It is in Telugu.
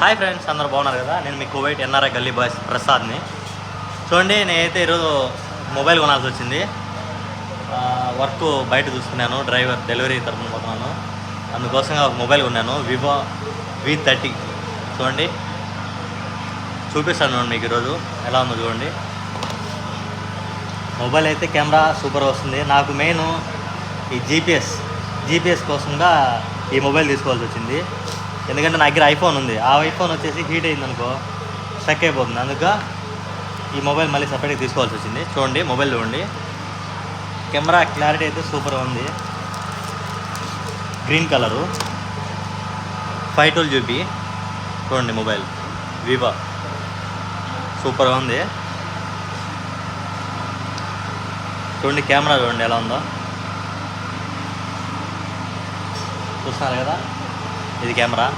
హాయ్ ఫ్రెండ్స్, అందరూ బాగున్నారు కదా. నేను మీ కువైట్ ఎన్ఆర్ఐ గల్లీ బాయ్స్ ప్రసాద్ని. చూడండి, నేనైతే ఈరోజు మొబైల్ కొనాల్సి వచ్చింది. వర్క్ బయట చూసుకున్నాను, డ్రైవర్ డెలివరీ తరఫున పోతున్నాను. అందుకోసంగా ఒక మొబైల్ కొన్నాను, వివో V30. చూడండి, చూపిస్తాను మీకు ఈరోజు ఎలా ఉందో చూడండి. మొబైల్ అయితే కెమెరా సూపర్ వస్తుంది. నాకు మెయిన్ ఈ జీపీఎస్ కోసంగా ఈ మొబైల్ తీసుకోవాల్సి వచ్చింది. ఎందుకంటే నా దగ్గర ఐఫోన్ ఉంది. ఆ ఐఫోన్ వచ్చేసి హీట్ అయిందనుకో స్టక్ అయిపోతుంది. అందుకు ఈ మొబైల్ మళ్ళీ సపరేట్గా తీసుకోవాల్సి వచ్చింది. చూడండి, మొబైల్ చూడండి, కెమెరా క్లారిటీ అయితే సూపర్గా ఉంది. Green colour 512 GB. చూడండి, మొబైల్ వివో సూపర్గా ఉంది. చూడండి, కెమెరా చూడండి ఎలా ఉందో, చూస్తున్నారు కదా, ఇది కెమెరా.